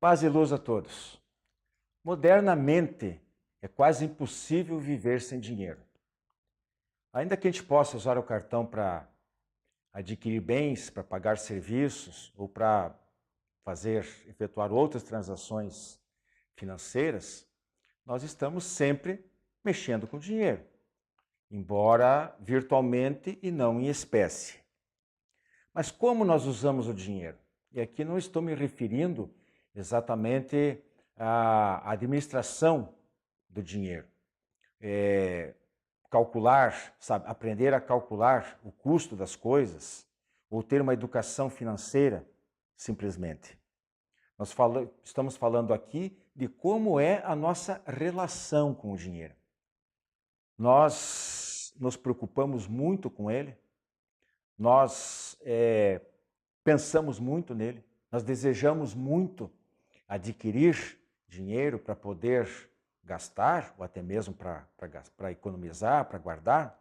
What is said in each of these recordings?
Paz e luz a todos. Modernamente, é quase impossível viver sem dinheiro. Ainda que a gente possa usar o cartão para adquirir bens, para pagar serviços ou para efetuar outras transações financeiras, nós estamos sempre mexendo com dinheiro, embora virtualmente e não em espécie. Mas como nós usamos o dinheiro? E aqui não estou me referindo exatamente à administração do dinheiro. Calcular, sabe, aprender a calcular o custo das coisas, ou ter uma educação financeira, simplesmente. Estamos falando aqui de como é a nossa relação com o dinheiro. Nós nos preocupamos muito com ele, nós pensamos muito nele, nós desejamos muito adquirir dinheiro para poder gastar, ou até mesmo para economizar, para guardar.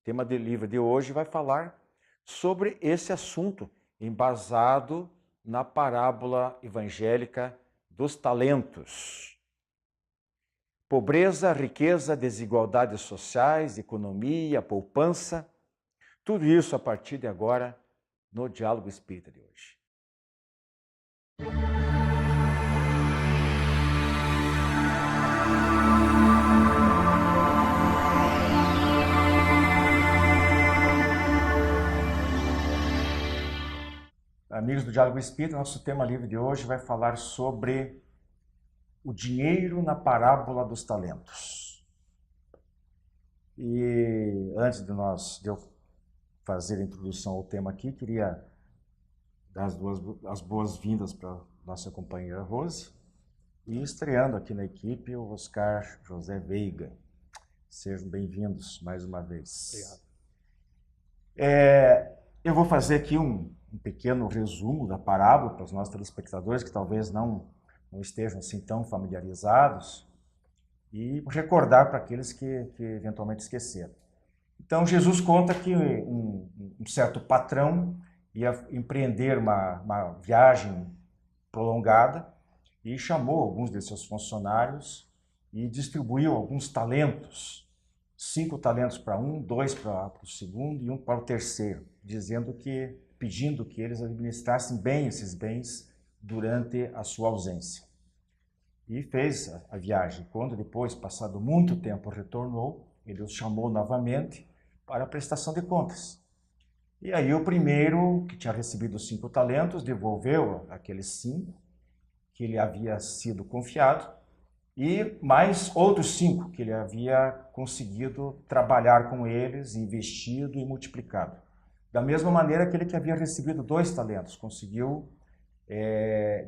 O tema do livro de hoje vai falar sobre esse assunto, embasado na parábola evangélica dos talentos. Pobreza, riqueza, desigualdades sociais, economia, poupança, tudo isso a partir de agora no Diálogo Espírita de hoje. Amigos do Diálogo Espírita, nosso tema livre de hoje vai falar sobre o dinheiro na parábola dos talentos. E antes de eu fazer a introdução ao tema aqui, queria dar as boas-vindas para a nossa companheira Rose e estreando aqui na equipe o Oscar José Veiga. Sejam bem-vindos mais uma vez. Obrigado. Eu vou fazer aqui um pequeno resumo da parábola para os nossos telespectadores que talvez não estejam assim tão familiarizados e recordar para aqueles que eventualmente esqueceram. Então, Jesus conta que um certo patrão ia empreender uma viagem prolongada e chamou alguns de seus funcionários e distribuiu alguns talentos, 5 talentos para um, 2 para o segundo e 1 para o terceiro, pedindo que eles administrassem bem esses bens durante a sua ausência. E fez a viagem. Quando depois, passado muito tempo, retornou, ele os chamou novamente para a prestação de contas. E aí o primeiro, que tinha recebido 5 talentos, devolveu aqueles 5 que ele havia sido confiado e mais outros 5 que ele havia conseguido trabalhar com eles, investido e multiplicado. Da mesma maneira, aquele que havia recebido 2 talentos conseguiu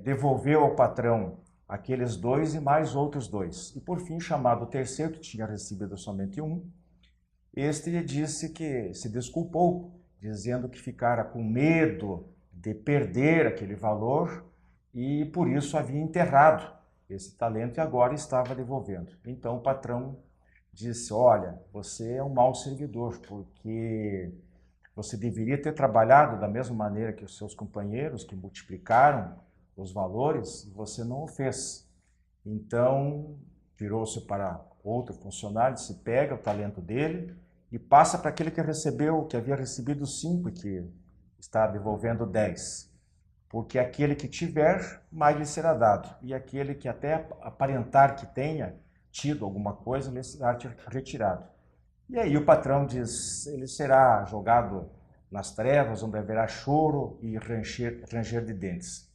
devolver ao patrão aqueles 2 e mais outros 2. E por fim, chamado o terceiro, que tinha recebido somente 1, este disse que se desculpou, dizendo que ficara com medo de perder aquele valor e por isso havia enterrado esse talento e agora estava devolvendo. Então o patrão disse: olha, você é um mau servidor, porque você deveria ter trabalhado da mesma maneira que os seus companheiros que multiplicaram os valores e você não o fez. Então virou-se para outro funcionário, se pega o talento dele e passa para aquele que havia recebido 5 e que está devolvendo 10. Porque aquele que tiver, mais lhe será dado. E aquele que até aparentar que tenha tido alguma coisa, lhe será retirado. E aí o patrão diz, ele será jogado nas trevas, onde haverá choro e ranger de dentes.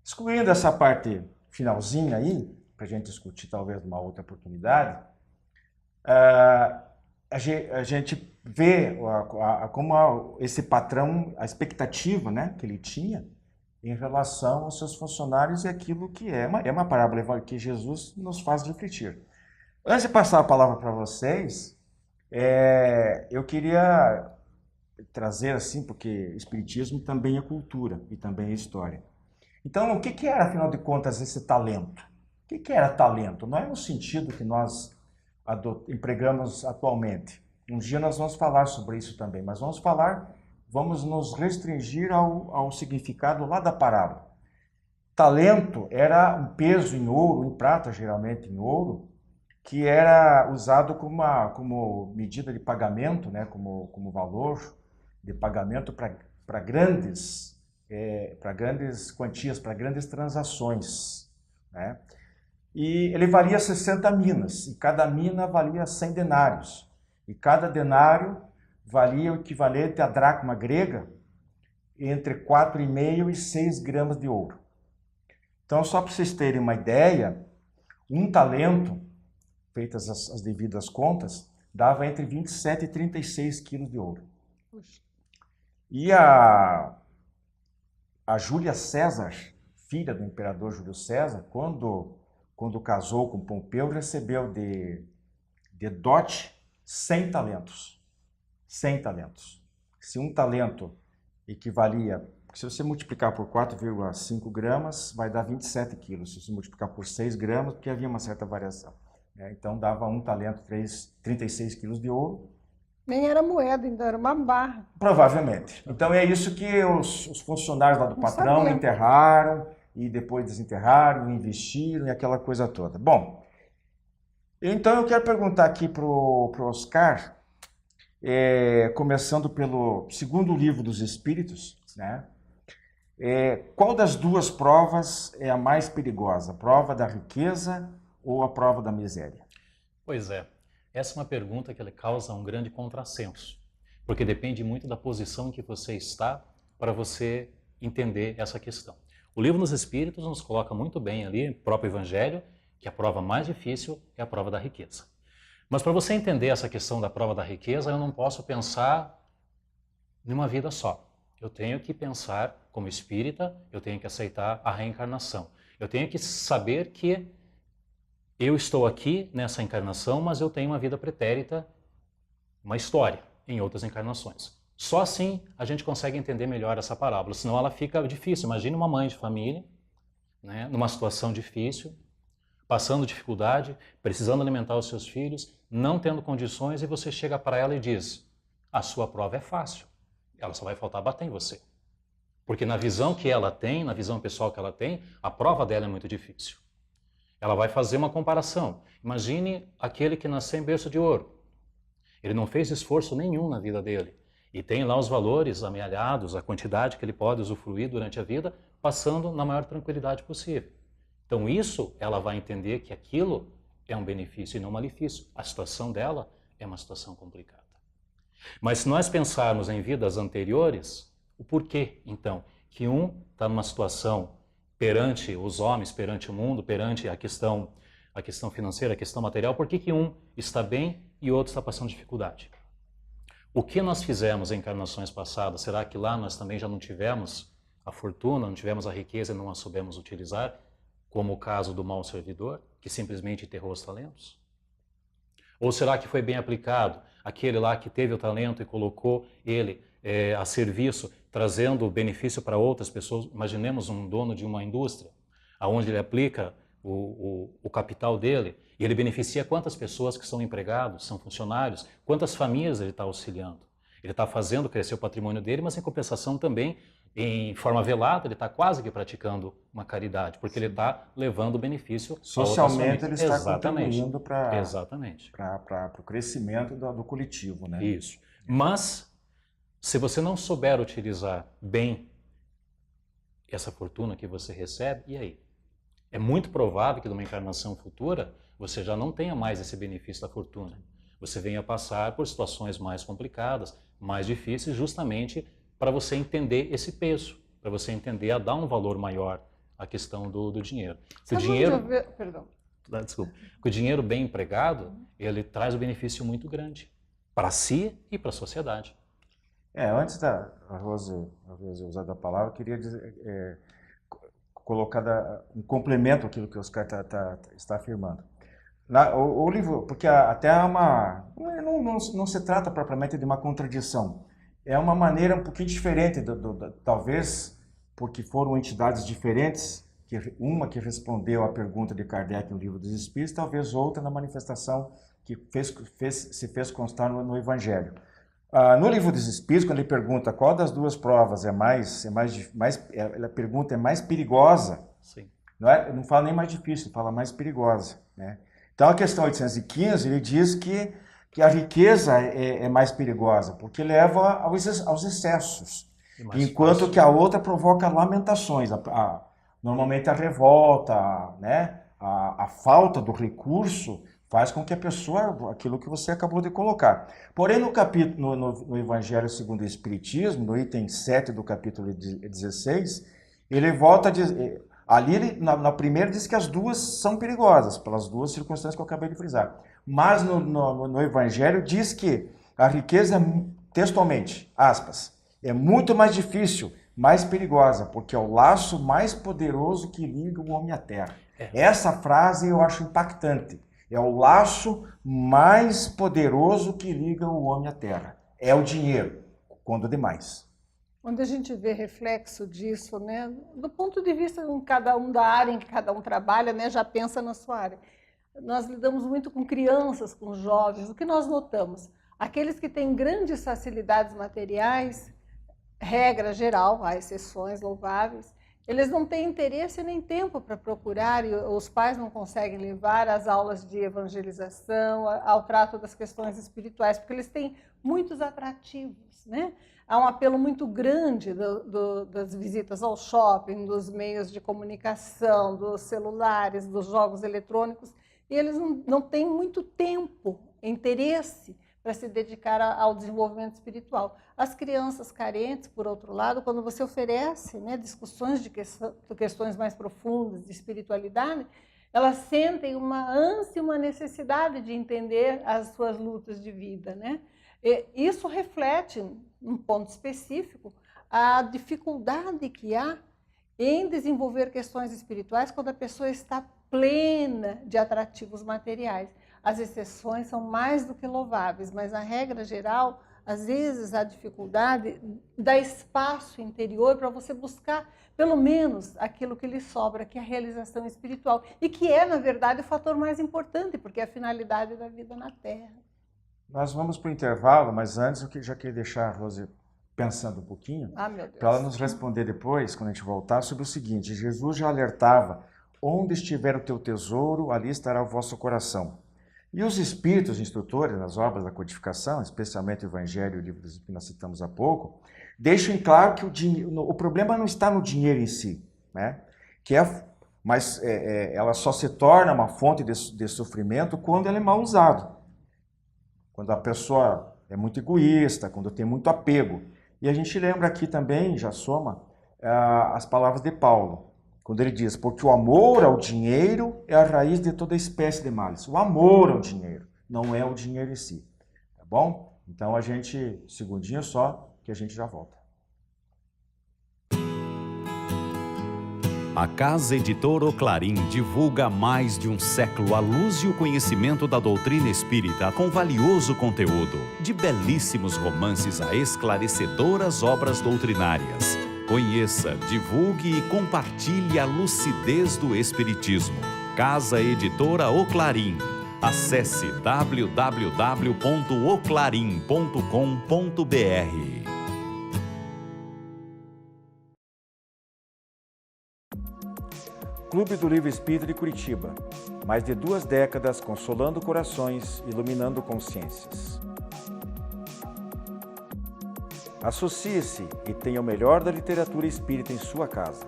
Excluindo essa parte finalzinha aí, para a gente discutir talvez numa outra oportunidade, a gente vê como esse patrão, a expectativa, né, que ele tinha em relação aos seus funcionários e aquilo que é uma parábola que Jesus nos faz refletir. Antes de passar a palavra para vocês, eu queria trazer assim, porque Espiritismo também é cultura e também é história. Então, o que era, afinal de contas, esse talento? O que era talento? Não é no sentido que nós empregamos atualmente. Um dia nós vamos falar sobre isso também, mas vamos nos restringir ao significado lá da parábola. talento era um peso em ouro, em prata, geralmente em ouro, que era usado como medida de pagamento, né, como valor de pagamento para grandes quantias, para grandes transações, né? E ele valia 60 minas, e cada mina valia 100 denários. E cada denário valia o equivalente à dracma grega, entre 4,5 e 6 gramas de ouro. Então, só para vocês terem uma ideia, um talento, feitas as devidas contas, dava entre 27 e 36 quilos de ouro. E a Júlia César, filha do imperador Júlio César, quando casou com Pompeu, recebeu de dote 100 talentos. 100 talentos. Se um talento equivalia, se você multiplicar por 4,5 gramas, vai dar 27 quilos. Se você multiplicar por 6 gramas, porque havia uma certa variação. Então dava um talento, 36 quilos de ouro. Nem era moeda, ainda era uma barra. Provavelmente. Então é isso que os funcionários lá do patrão enterraram, e depois desenterraram, investiram, e aquela coisa toda. Bom, então eu quero perguntar aqui para o Oscar, começando pelo segundo livro dos Espíritos, né? Qual das duas provas é a mais perigosa? A prova da riqueza ou a prova da miséria? Pois é, essa é uma pergunta que causa um grande contrassenso, porque depende muito da posição em que você está para você entender essa questão. O livro dos Espíritos nos coloca muito bem ali, o próprio Evangelho, que a prova mais difícil é a prova da riqueza. Mas para você entender essa questão da prova da riqueza, eu não posso pensar numa vida só. Eu tenho que pensar como espírita, eu tenho que aceitar a reencarnação. Eu tenho que saber que eu estou aqui nessa encarnação, mas eu tenho uma vida pretérita, uma história em outras encarnações. Só assim a gente consegue entender melhor essa parábola, senão ela fica difícil. Imagine uma mãe de família, né, numa situação difícil, passando dificuldade, precisando alimentar os seus filhos, não tendo condições, e você chega para ela e diz: a sua prova é fácil, ela só vai faltar bater em você. Porque na visão que ela tem, na visão pessoal que ela tem, a prova dela é muito difícil. Ela vai fazer uma comparação. Imagine aquele que nasceu em berço de ouro. Ele não fez esforço nenhum na vida dele. E tem lá os valores amealhados, a quantidade que ele pode usufruir durante a vida, passando na maior tranquilidade possível. Então isso, ela vai entender que aquilo é um benefício e não um malefício. A situação dela é uma situação complicada. Mas se nós pensarmos em vidas anteriores, o porquê, então, que um está numa situação perante os homens, perante o mundo, perante a questão financeira, a questão material, por que um está bem e o outro está passando dificuldade? O que nós fizemos em encarnações passadas? Será que lá nós também já não tivemos a fortuna, não tivemos a riqueza e não a soubemos utilizar? Como o caso do mau servidor, que simplesmente enterrou os talentos? Ou será que foi bem aplicado aquele lá que teve o talento e colocou ele a serviço, trazendo benefício para outras pessoas? Imaginemos um dono de uma indústria, onde ele aplica o capital dele e ele beneficia quantas pessoas que são empregados, são funcionários, quantas famílias ele está auxiliando. Ele está fazendo crescer o patrimônio dele, mas em compensação também, em forma velada, ele está quase que praticando uma caridade, porque ele está levando benefício socialmente, ele está exatamente, contribuindo para o crescimento do coletivo, né? Isso. Mas, se você não souber utilizar bem essa fortuna que você recebe, e aí? É muito provável que numa encarnação futura você já não tenha mais esse benefício da fortuna. Você venha passar por situações mais complicadas, mais difíceis, justamente para você entender esse peso, para você entender a dar um valor maior à questão do dinheiro. Desculpa. O dinheiro bem empregado, ele traz um benefício muito grande para si e para a sociedade. Antes da Rose usar da palavra, eu queria dizer, colocar um complemento àquilo que o Oscar está afirmando. O livro, porque até não se trata propriamente de uma contradição, é uma maneira um pouquinho diferente, talvez porque foram entidades diferentes, uma que respondeu à pergunta de Kardec no Livro dos Espíritos, talvez outra na manifestação que se fez constar no Evangelho. No Livro dos Espíritos, quando ele pergunta qual das duas provas a pergunta é mais perigosa, Sim. Não fala nem mais difícil, fala mais perigosa, né? Então a questão 815, ele diz que a riqueza é mais perigosa, porque leva aos excessos, enquanto que a outra provoca lamentações, normalmente a revolta, né? A falta do recurso faz com que a pessoa, aquilo que você acabou de colocar. Porém, no Evangelho segundo o Espiritismo, no item 7 do capítulo 16, ele volta a dizer, ali na primeira diz que as duas são perigosas, pelas duas circunstâncias que eu acabei de frisar. Mas no Evangelho diz que a riqueza, textualmente, aspas, é muito mais difícil, mais perigosa, porque é o laço mais poderoso que liga o homem à terra. Essa frase eu acho impactante. É o laço mais poderoso que liga o homem à terra. É o dinheiro, quando demais. Quando a gente vê reflexo disso, né, do ponto de vista de cada um da área em que cada um trabalha, né, já pensa na sua área. Nós lidamos muito com crianças, com jovens. O que nós notamos? Aqueles que têm grandes facilidades materiais, regra geral, há exceções louváveis, eles não têm interesse nem tempo para procurar, e os pais não conseguem levar às aulas de evangelização, ao trato das questões espirituais, porque eles têm muitos atrativos, né? Há um apelo muito grande das visitas ao shopping, dos meios de comunicação, dos celulares, dos jogos eletrônicos, e eles não têm muito tempo, interesse para se dedicar ao desenvolvimento espiritual. As crianças carentes, por outro lado, quando você oferece, né, discussões de questões mais profundas, de espiritualidade, elas sentem uma ânsia, uma necessidade de entender as suas lutas de vida, né? E isso reflete, num ponto específico, a dificuldade que há em desenvolver questões espirituais quando a pessoa está plena de atrativos materiais. As exceções são mais do que louváveis, mas a regra geral, às vezes a dificuldade dá espaço interior para você buscar, pelo menos, aquilo que lhe sobra, que é a realização espiritual, e que é, na verdade, o fator mais importante, porque é a finalidade da vida na Terra. Nós vamos para o intervalo, mas antes eu já queria deixar a Rose pensando um pouquinho, para ela nos responder depois, quando a gente voltar, sobre o seguinte: Jesus já alertava, onde estiver o teu tesouro, ali estará o vosso coração. E os espíritos instrutores nas obras da codificação, especialmente o Evangelho e o livro que nós citamos há pouco, deixam claro que o problema não está no dinheiro em si, né? Mas ela só se torna uma fonte de sofrimento quando ela é mal usada. Quando a pessoa é muito egoísta, quando tem muito apego. E a gente lembra aqui também, já soma, as palavras de Paulo, quando ele diz, porque o amor ao dinheiro é a raiz de toda espécie de males. O amor ao dinheiro, não é o dinheiro em si. Tá bom? Então segundinho só, que a gente já volta. A Casa Editora O Clarim divulga há mais de um século a luz e o conhecimento da doutrina espírita com valioso conteúdo, de belíssimos romances a esclarecedoras obras doutrinárias. Conheça, divulgue e compartilhe a lucidez do Espiritismo. Casa Editora O Clarim. Acesse www.oclarim.com.br. Clube do Livro Espírita de Curitiba. Mais de 2 décadas consolando corações, iluminando consciências. Associe-se e tenha o melhor da literatura espírita em sua casa.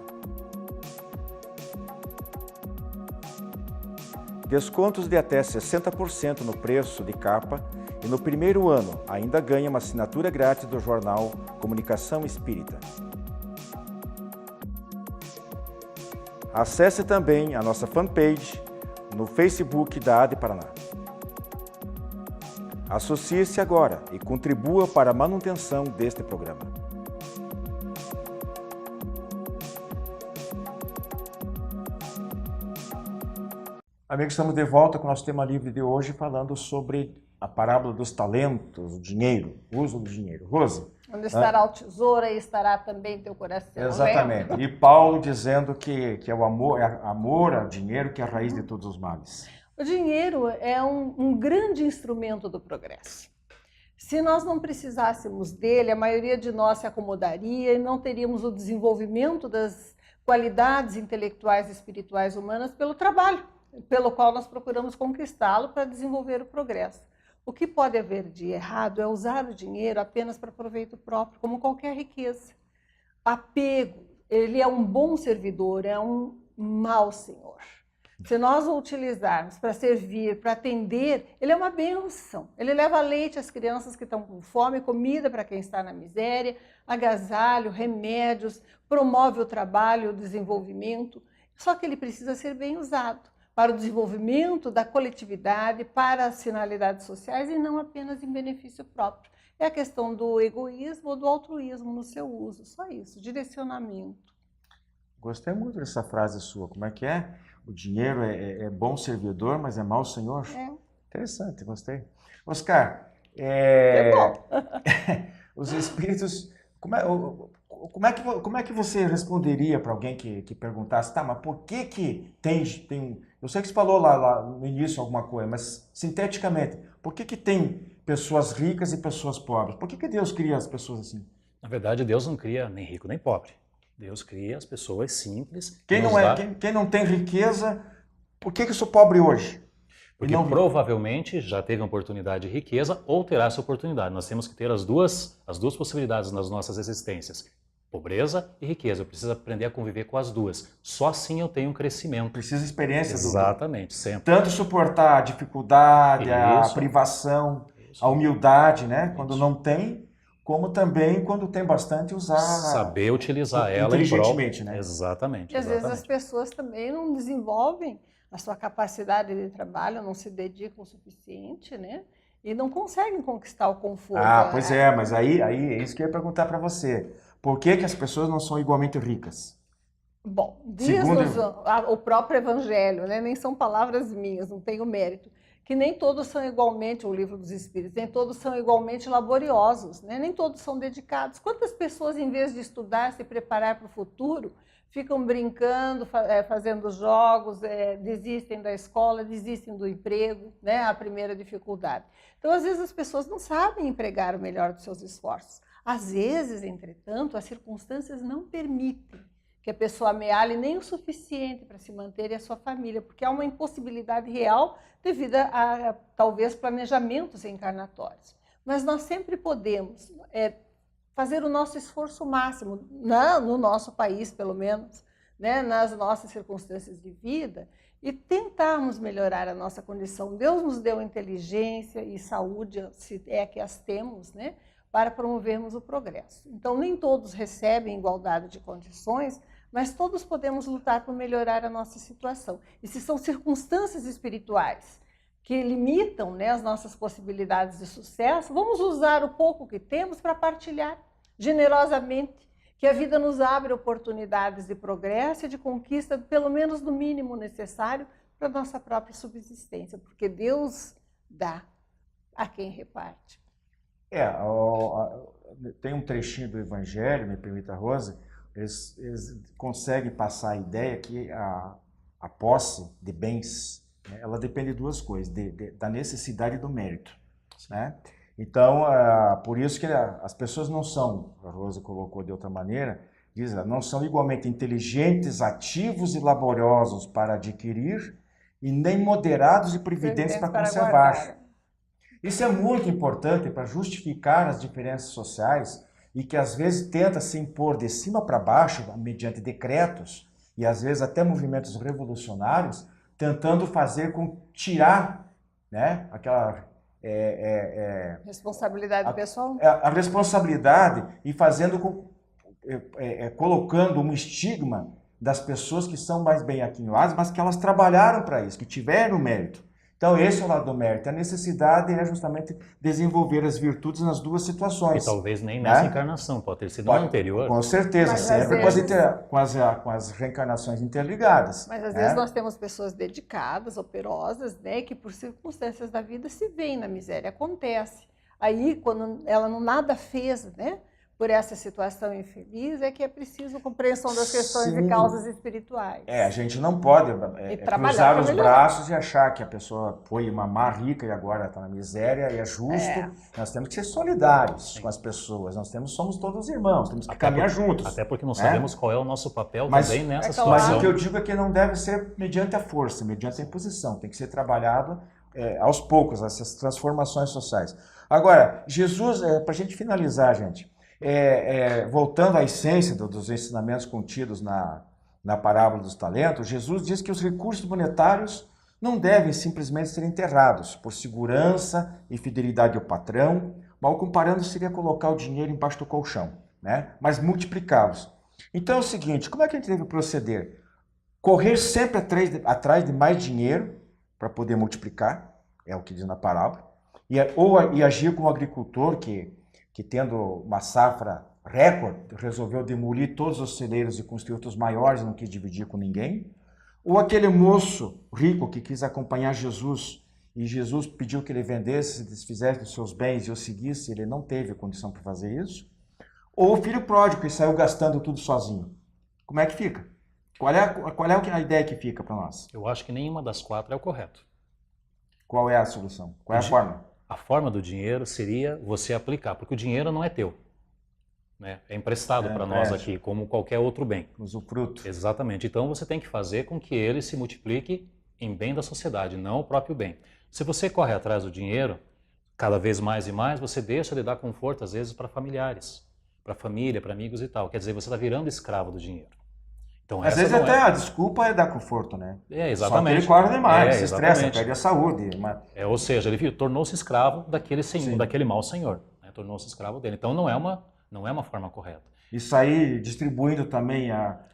Descontos de até 60% no preço de capa e no primeiro ano ainda ganha uma assinatura grátis do jornal Comunicação Espírita. Acesse também a nossa fanpage no Facebook da AD Paraná. Associe-se agora e contribua para a manutenção deste programa. Amigos, estamos de volta com o nosso tema livre de hoje, falando sobre a parábola dos talentos, o dinheiro, o uso do dinheiro. Rose? Onde estará o tesouro, aí estará também teu coração. Exatamente. Lembra? E Paulo dizendo que é o amor ao dinheiro que é a raiz de todos os males. O dinheiro é um grande instrumento do progresso. Se nós não precisássemos dele, a maioria de nós se acomodaria e não teríamos o desenvolvimento das qualidades intelectuais e espirituais humanas pelo trabalho, pelo qual nós procuramos conquistá-lo para desenvolver o progresso. O que pode haver de errado é usar o dinheiro apenas para proveito próprio, como qualquer riqueza. Apego, ele é um bom servidor, é um mau senhor. Se nós o utilizarmos para servir, para atender, ele é uma bênção. Ele leva leite às crianças que estão com fome, comida para quem está na miséria, agasalho, remédios, promove o trabalho, o desenvolvimento. Só que ele precisa ser bem usado para o desenvolvimento da coletividade, para as finalidades sociais e não apenas em benefício próprio. É a questão do egoísmo ou do altruísmo no seu uso, só isso, direcionamento. Gostei muito dessa frase sua. Como é que é? O dinheiro é bom servidor, mas é mau senhor? É. Interessante, gostei. Oscar, bom. os espíritos... Como é que você responderia para alguém que perguntasse, tá, mas por que tem... Eu sei que você falou lá no início alguma coisa, mas sinteticamente, por que tem pessoas ricas e pessoas pobres? Por que Deus cria as pessoas assim? Na verdade, Deus não cria nem rico nem pobre. Deus cria as pessoas simples. Quem não tem riqueza, por que eu sou pobre hoje? Porque provavelmente já teve uma oportunidade de riqueza ou terá essa oportunidade. Nós temos que ter as duas possibilidades nas nossas existências. Pobreza e riqueza. Eu preciso aprender a conviver com as duas. Só assim eu tenho um crescimento. Precisa experiência. Exatamente, sempre. Tanto suportar a dificuldade, a privação, a humildade, né? Isso. Quando não tem, como também quando tem bastante usar... Saber utilizar ela inteligentemente, em prol... né? Exatamente. E às vezes as pessoas também não desenvolvem a sua capacidade de trabalho, não se dedicam o suficiente, né? E não conseguem conquistar o conforto. Pois é, mas aí é isso que eu ia perguntar para você. Por que as pessoas não são igualmente ricas? Bom, diz-nos o próprio Evangelho, né? Nem são palavras minhas, não tenho mérito, que nem todos são igualmente, o Livro dos Espíritos, nem todos são igualmente laboriosos, né? Nem todos são dedicados. Quantas pessoas, em vez de estudar, se preparar para o futuro, ficam brincando, fazendo jogos, desistem da escola, desistem do emprego, né? A primeira dificuldade. Então, às vezes, as pessoas não sabem empregar o melhor dos seus esforços. Às vezes, entretanto, as circunstâncias não permitem que a pessoa amealhe nem o suficiente para se manter e a sua família, porque há uma impossibilidade real devido a talvez, planejamentos encarnatórios. Mas nós sempre podemos fazer o nosso esforço máximo, no nosso país, pelo menos, né, nas nossas circunstâncias de vida, e tentarmos melhorar a nossa condição. Deus nos deu inteligência e saúde, se é que as temos, né, para promovermos o progresso. Então, nem todos recebem igualdade de condições, mas todos podemos lutar por melhorar a nossa situação. E se são circunstâncias espirituais que limitam, né, as nossas possibilidades de sucesso, vamos usar o pouco que temos para partilhar generosamente, que a vida nos abre oportunidades de progresso e de conquista, pelo menos do mínimo necessário para a nossa própria subsistência, porque Deus dá a quem reparte. Tem um trechinho do Evangelho, me permita, Rosa, eles conseguem passar a ideia que a posse de bens, né, ela depende de duas coisas, da necessidade e do mérito, né? Então, por isso que as pessoas não são, a Rosa colocou de outra maneira, diz, não são igualmente inteligentes, ativos e laboriosos para adquirir e nem moderados e previdentes para conservar. Isso é muito importante para justificar as diferenças sociais e que às vezes tenta se impor de cima para baixo, mediante decretos e às vezes até movimentos revolucionários, tentando tirar, né, aquela... responsabilidade pessoal? A responsabilidade e colocando um estigma das pessoas que são mais bem aquinhoadas, mas que elas trabalharam para isso, que tiveram mérito. Então, esse é o lado do mérito. A necessidade é justamente desenvolver as virtudes nas duas situações. E talvez nem nessa encarnação, pode ter sido na anterior. Com certeza, mas sempre com as reencarnações interligadas. Mas às vezes nós temos pessoas dedicadas, operosas, né, que por circunstâncias da vida se veem na miséria. Acontece. Aí, quando ela não nada fez, né, por essa situação infeliz, é que é preciso compreensão das questões Sim. e causas espirituais. A gente não pode trabalhar cruzar pra os melhorar. braços e achar que a pessoa foi uma má rica e agora está na miséria e é justo. Nós temos que ser solidários com as pessoas. Somos todos irmãos, temos que caminhar juntos. Até porque não né? sabemos qual é o nosso papel Mas- também nessa claro. Mas situação. o que eu digo é que não deve ser mediante a força, mediante a imposição. Tem que ser trabalhado aos poucos, essas transformações sociais. Agora, Jesus, para a gente finalizar, gente, voltando à essência dos ensinamentos contidos na parábola dos talentos, Jesus diz que os recursos monetários não devem simplesmente ser enterrados por segurança e fidelidade ao patrão, mal comparando seria colocar o dinheiro embaixo do colchão, né? Mas multiplicá-los. Então é o seguinte, como é que a gente deve proceder? Correr sempre atrás de mais dinheiro para poder multiplicar, é o que diz na parábola, e agir como o agricultor que tendo uma safra recorde, resolveu demolir todos os celeiros e construir outros maiores e não quis dividir com ninguém, ou aquele moço rico que quis acompanhar Jesus e Jesus pediu que ele vendesse, se desfizesse dos seus bens e o seguisse, ele não teve condição para fazer isso, ou o filho pródigo que saiu gastando tudo sozinho. Como é que fica? Qual é a ideia que fica para nós? Eu acho que nenhuma das quatro é o correto. Qual é a solução? Qual é a forma? A forma do dinheiro seria você aplicar, porque o dinheiro não é teu. Né? É emprestado para nós aqui, como qualquer outro bem. Usufruto. Exatamente. Então você tem que fazer com que ele se multiplique em bem da sociedade, não o próprio bem. Se você corre atrás do dinheiro, cada vez mais e mais, você deixa de dar conforto, às vezes, para familiares, para família, para amigos e tal. Quer dizer, você está virando escravo do dinheiro. Então, Às vezes até a desculpa é dar conforto, né? Exatamente. Só que ele corre demais, se estressa, exatamente. perde a saúde. Ou seja, ele tornou-se escravo daquele senhor, Sim. daquele mau senhor. Né? Tornou-se escravo dele. Então não é uma forma correta. Isso aí, distribuindo também a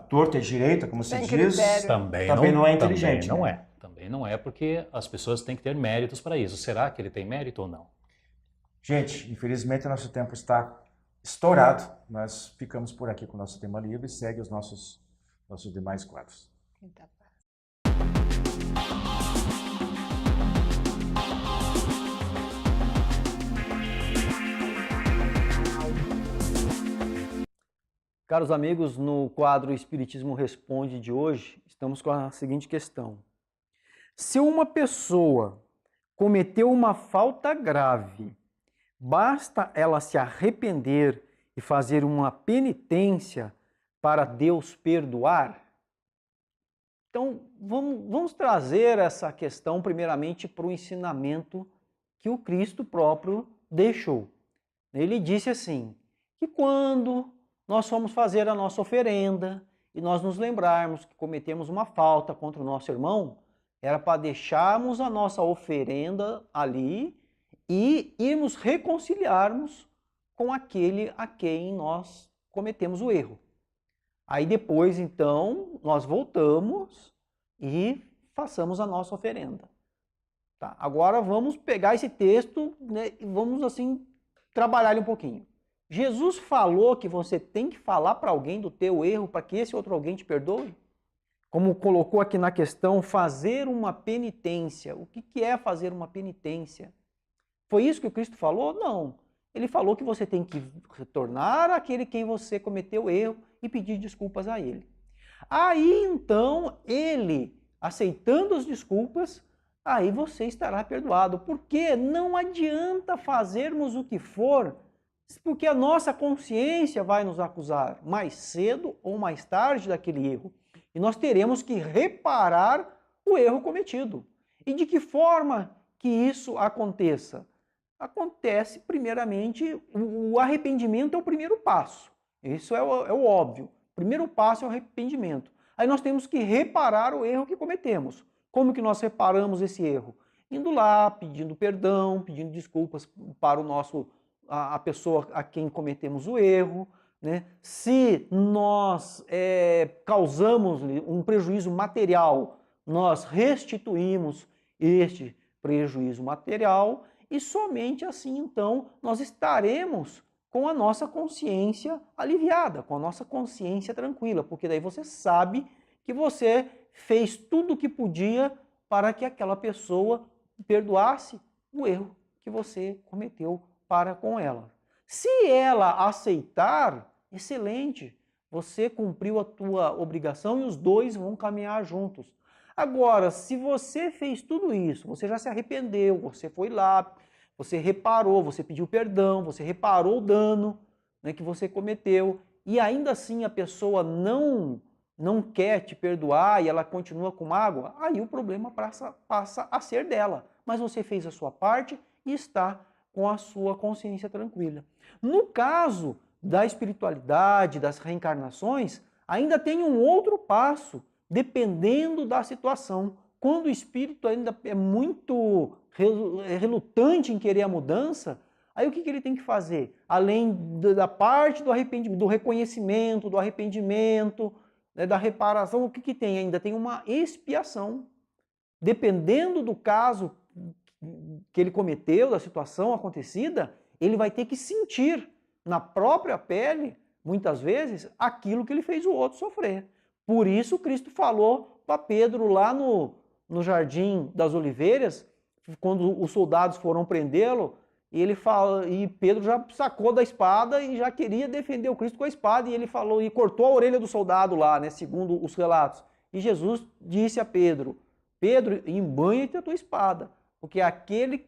torta e a direita, como se Sem diz, critério. Também não é inteligente. Também não né? é. Também não é, porque as pessoas têm que ter méritos para isso. Será que ele tem mérito ou não? Gente, infelizmente nosso tempo está estourado. Nós ficamos por aqui com o nosso tema livre e segue os nossos demais quadros. Muita paz. Caros amigos, no quadro Espiritismo Responde de hoje, estamos com a seguinte questão. Se uma pessoa cometeu uma falta grave, basta ela se arrepender e fazer uma penitência para Deus perdoar? Então, vamos trazer essa questão primeiramente para o ensinamento que o Cristo próprio deixou. Ele disse assim, que quando nós fomos fazer a nossa oferenda e nós nos lembrarmos que cometemos uma falta contra o nosso irmão, era para deixarmos a nossa oferenda ali e irmos reconciliarmos com aquele a quem nós cometemos o erro. Aí depois, então, nós voltamos e façamos a nossa oferenda. Tá? Agora vamos pegar esse texto, né, e vamos assim trabalhar ele um pouquinho. Jesus falou que você tem que falar para alguém do teu erro para que esse outro alguém te perdoe? Como colocou aqui na questão, fazer uma penitência. O que é fazer uma penitência? Foi isso que o Cristo falou? Não. Ele falou que você tem que retornar àquele quem você cometeu erro e pedir desculpas a ele. Aí então, ele, aceitando as desculpas, aí você estará perdoado. Porque não adianta fazermos o que for, porque a nossa consciência vai nos acusar mais cedo ou mais tarde daquele erro. E nós teremos que reparar o erro cometido. E de que forma que isso aconteça? Acontece, primeiramente, o arrependimento é o primeiro passo. Isso é o óbvio. O primeiro passo é o arrependimento. Aí nós temos que reparar o erro que cometemos. Como que nós reparamos esse erro? Indo lá, pedindo perdão, pedindo desculpas para a pessoa a quem cometemos o erro, né? Se nós causamos um prejuízo material, nós restituímos este prejuízo material e somente assim, então, nós estaremos com a nossa consciência aliviada, com a nossa consciência tranquila, porque daí você sabe que você fez tudo o que podia para que aquela pessoa perdoasse o erro que você cometeu para com ela. Se ela aceitar, excelente, você cumpriu a tua obrigação e os dois vão caminhar juntos. Agora, se você fez tudo isso, você já se arrependeu, você foi lá, você reparou, você pediu perdão, você reparou o dano, né, que você cometeu, e ainda assim a pessoa não quer te perdoar e ela continua com mágoa, aí o problema passa a ser dela. Mas você fez a sua parte e está com a sua consciência tranquila. No caso da espiritualidade, das reencarnações, ainda tem um outro passo, dependendo da situação. Quando o espírito ainda é muito relutante em querer a mudança, aí o que ele tem que fazer? Além da parte do arrependimento, do reconhecimento, do arrependimento, né, da reparação, o que tem? Ainda tem uma expiação. Dependendo do caso que ele cometeu, da situação acontecida, ele vai ter que sentir na própria pele, muitas vezes, aquilo que ele fez o outro sofrer. Por isso Cristo falou para Pedro lá no Jardim das Oliveiras, quando os soldados foram prendê-lo, e Pedro já sacou da espada e já queria defender o Cristo com a espada, e ele falou, e cortou a orelha do soldado lá, né, segundo os relatos. E Jesus disse a Pedro, embanha-te a tua espada, porque aquele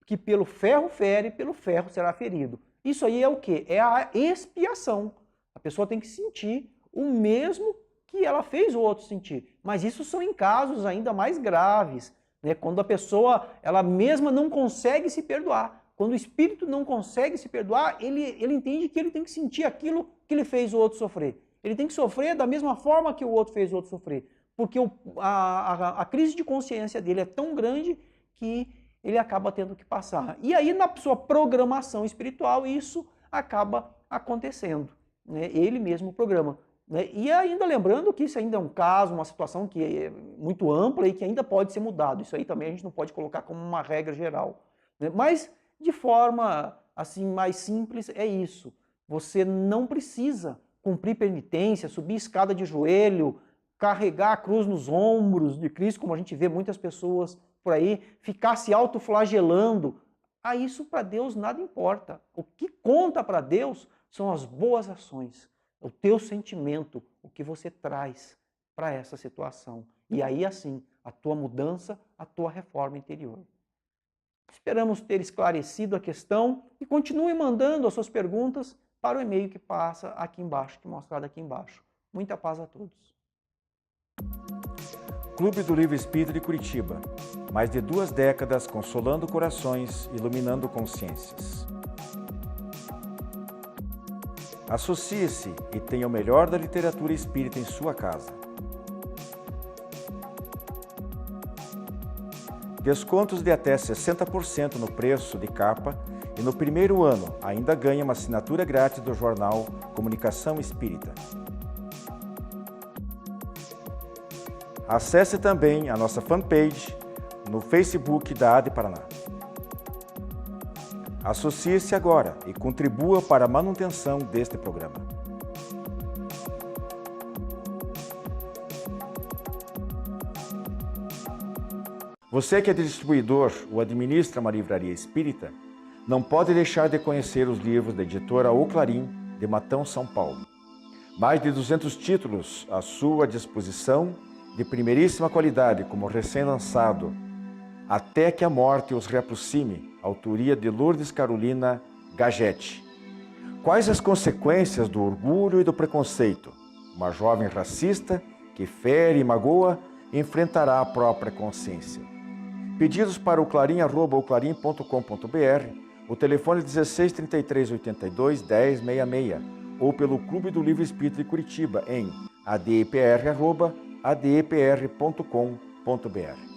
que pelo ferro fere, pelo ferro será ferido. Isso aí é o quê? É a expiação. A pessoa tem que sentir o mesmo que ela fez o outro sentir. Mas isso são em casos ainda mais graves, né? Quando a pessoa, ela mesma não consegue se perdoar. Quando o espírito não consegue se perdoar, ele entende que ele tem que sentir aquilo que ele fez o outro sofrer. Ele tem que sofrer da mesma forma que o outro fez o outro sofrer. Porque a crise de consciência dele é tão grande que ele acaba tendo que passar. E aí, na sua programação espiritual, isso acaba acontecendo, né? Ele mesmo programa. Né? E ainda lembrando que isso ainda é um caso, uma situação que é muito ampla e que ainda pode ser mudado. Isso aí também a gente não pode colocar como uma regra geral. Né? Mas, de forma assim mais simples, é isso. Você não precisa cumprir penitência, subir escada de joelho, carregar a cruz nos ombros de Cristo, como a gente vê muitas pessoas por aí, ficar se autoflagelando. A isso para Deus nada importa. O que conta para Deus são as boas ações, o teu sentimento, o que você traz para essa situação. E aí, assim, a tua mudança, a tua reforma interior. Esperamos ter esclarecido a questão e continue mandando as suas perguntas para o e-mail que passa aqui embaixo, que é mostrado aqui embaixo. Muita paz a todos. Clube do Livro Espírita de Curitiba. Mais de 2 décadas consolando corações, iluminando consciências. Associe-se e tenha o melhor da literatura espírita em sua casa. Descontos de até 60% no preço de capa e no primeiro ano ainda ganha uma assinatura grátis do jornal Comunicação Espírita. Acesse também a nossa fanpage no Facebook da AD Paraná. Associe-se agora e contribua para a manutenção deste programa. Você que é distribuidor ou administra uma livraria espírita, não pode deixar de conhecer os livros da editora O Clarim, de Matão, São Paulo. Mais de 200 títulos à sua disposição, de primeiríssima qualidade, como recém-lançado, Até que a Morte os Reaproxime, autoria de Lourdes Carolina Gagete. Quais as consequências do orgulho e do preconceito? Uma jovem racista que fere e magoa enfrentará a própria consciência. Pedidos para o clarim@oclarim.com.br, o telefone 16 33 82 10 66 ou pelo Clube do Livro Espírita de Curitiba em adepr@adepr.com.br.